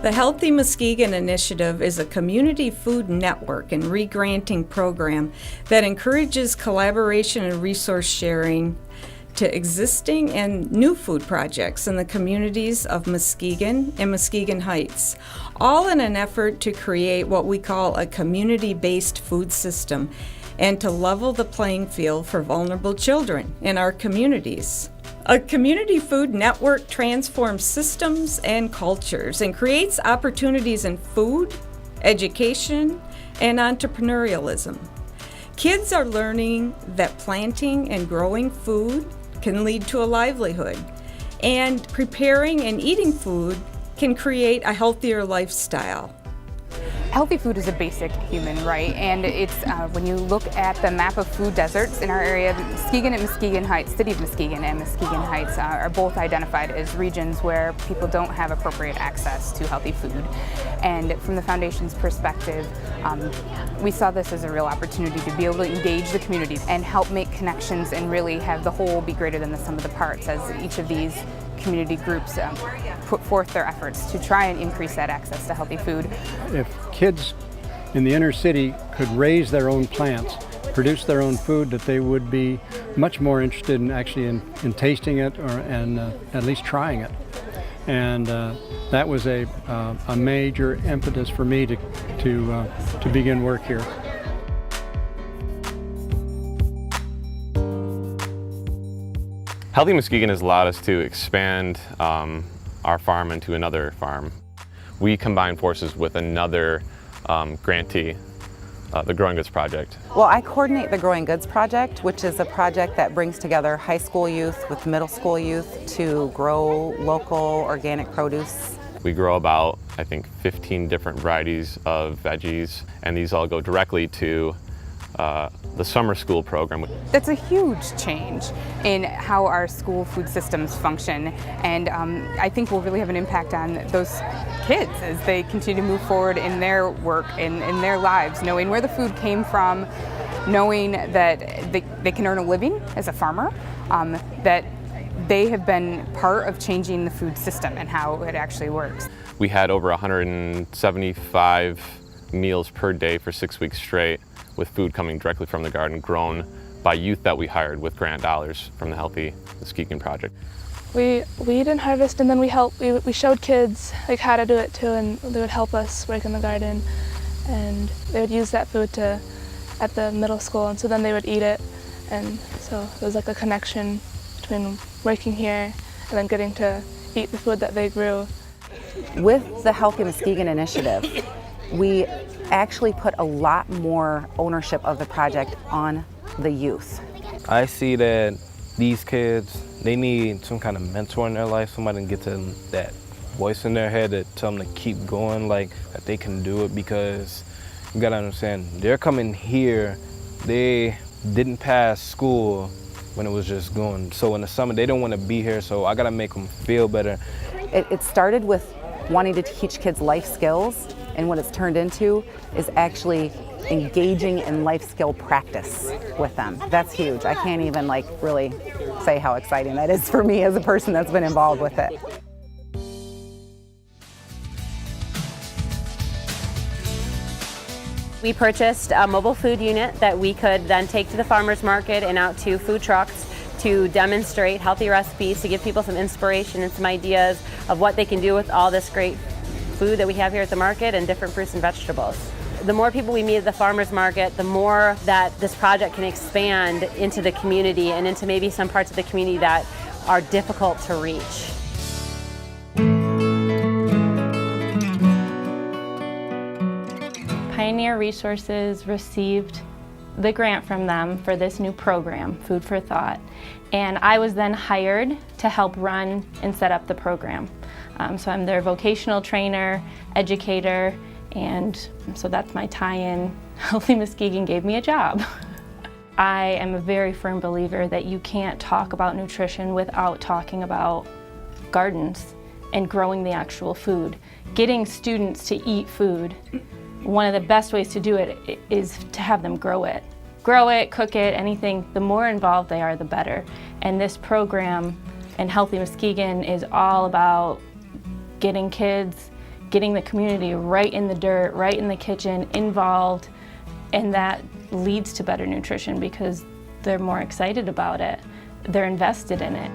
The Healthy Muskegon initiative is a community food network and re-granting program that encourages collaboration and resource sharing to existing and new food projects in the communities of Muskegon and Muskegon Heights, all in an effort to create what we call a community-based food system and to level the playing field for vulnerable children in our communities. A community food network transforms systems and cultures and creates opportunities in food, education, and entrepreneurialism. Kids are learning that planting and growing food can lead to a livelihood, and preparing and eating food can create a healthier lifestyle. Healthy food is a basic human right, and it's when you look at the map of food deserts in our area, Muskegon and Muskegon Heights, City of Muskegon and Muskegon Heights are both identified as regions where people don't have appropriate access to healthy food. And from the Foundation's perspective, we saw this as a real opportunity to be able to engage the community and help make connections and really have the whole be greater than the sum of the parts as each of these community groups put forth their efforts to try and increase that access to healthy food. If kids in the inner city could raise their own plants, produce their own food, that they would be much more interested in actually in tasting it and at least trying it. And that was a major impetus for me to begin work here. Healthy Muskegon has allowed us to expand our farm into another farm. We combine forces with another grantee, the Growing Goods Project. Well, I coordinate the Growing Goods Project, which is a project that brings together high school youth with middle school youth to grow local organic produce. We grow about, I think, 15 different varieties of veggies, and these all go directly to the summer school program. That's a huge change in how our school food systems function, and I think will really have an impact on those kids as they continue to move forward in their work, in their lives, knowing where the food came from, knowing that they can earn a living as a farmer, that they have been part of changing the food system and how it actually works. We had over 175 meals per day for 6 weeks straight, with food coming directly from the garden, grown by youth that we hired with grant dollars from the Healthy Muskegon Project. We didn't harvest, and then we showed kids like how to do it too, and they would help us work in the garden, and they would use that food at the middle school, and so then they would eat it, and so it was like a connection between working here and then getting to eat the food that they grew. With the Healthy Muskegon initiative, we actually put a lot more ownership of the project on the youth. I see that these kids, they need some kind of mentor in their life, somebody to get to them that voice in their head that tell them to keep going, like that they can do it, because you gotta understand, they're coming here, they didn't pass school when it was just going. So in the summer, they don't want to be here, so I gotta make them feel better. It started with wanting to teach kids life skills, and what it's turned into is actually engaging in life skill practice with them. That's huge. I can't even really say how exciting that is for me as a person that's been involved with it. We purchased a mobile food unit that we could then take to the farmers market and out to food trucks to demonstrate healthy recipes, to give people some inspiration and some ideas of what they can do with all this great food that we have here at the market and different fruits and vegetables. The more people we meet at the farmers market, the more that this project can expand into the community and into maybe some parts of the community that are difficult to reach. Pioneer Resources received the grant from them for this new program, Food for Thought, and I was then hired to help run and set up the program. So I'm their vocational trainer, educator, and so that's my tie-in. Healthy Muskegon gave me a job. I am a very firm believer that you can't talk about nutrition without talking about gardens and growing the actual food. Getting students to eat food, one of the best ways to do it is to have them grow it. Grow it, cook it, anything. The more involved they are, the better. And this program and Healthy Muskegon is all about getting kids getting the community right in the dirt, right in the kitchen, involved, and that leads to better nutrition because they're more excited about it. They're invested in it.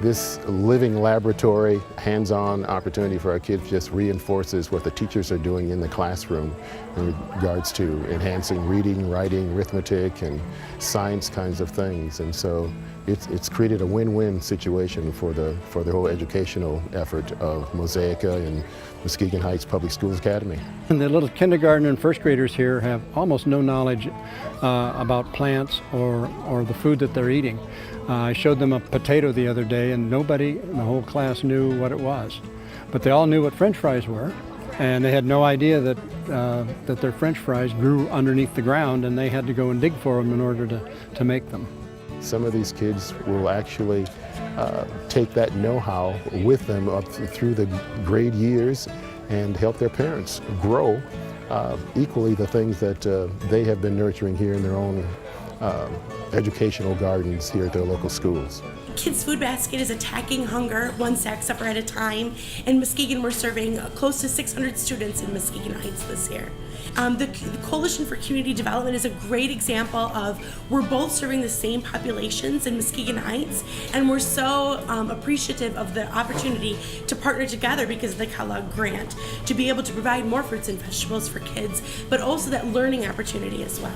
This living laboratory, hands-on opportunity for our kids just reinforces what the teachers are doing in the classroom in regards to enhancing reading, writing, arithmetic, and science kinds of things. And so it's created a win-win situation for the whole educational effort of Mosaica and Muskegon Heights Public Schools Academy. And the little kindergarten and first graders here have almost no knowledge about plants or the food that they're eating. I showed them a potato the other day and nobody in the whole class knew what it was. But they all knew what French fries were, and they had no idea that their French fries grew underneath the ground and they had to go and dig for them in order to make them. Some of these kids will actually take that know-how with them up through the grade years and help their parents grow equally the things that they have been nurturing here in their own educational gardens here at their local schools. Kids Food Basket is attacking hunger one sack supper at a time. In Muskegon, we're serving close to 600 students in Muskegon Heights this year. The Coalition for Community Development is a great example of we're both serving the same populations in Muskegon Heights, and we're so appreciative of the opportunity to partner together because of the Kellogg grant, to be able to provide more fruits and vegetables for kids, but also that learning opportunity as well.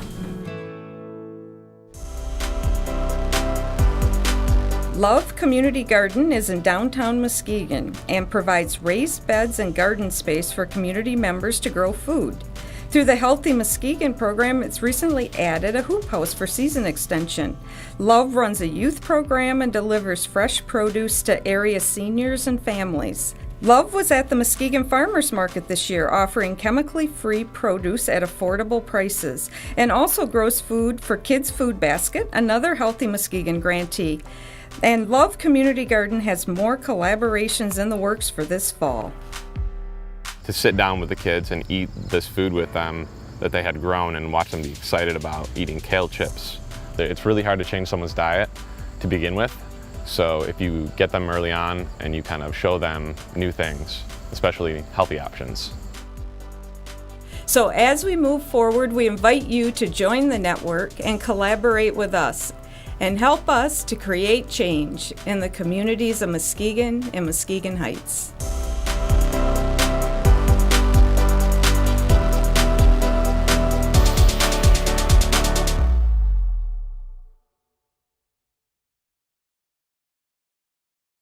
Love Community Garden is in downtown Muskegon and provides raised beds and garden space for community members to grow food. Through the Healthy Muskegon program, it's recently added a hoop house for season extension. Love runs a youth program and delivers fresh produce to area seniors and families. Love was at the Muskegon Farmers Market this year, offering chemically-free produce at affordable prices, and also grows food for Kids Food Basket, another Healthy Muskegon grantee. And Love Community Garden has more collaborations in the works for this fall. To sit down with the kids and eat this food with them that they had grown and watch them be excited about eating kale chips. It's really hard to change someone's diet to begin with. So if you get them early on and you kind of show them new things, especially healthy options. So as we move forward, we invite you to join the network and collaborate with us and help us to create change in the communities of Muskegon and Muskegon Heights.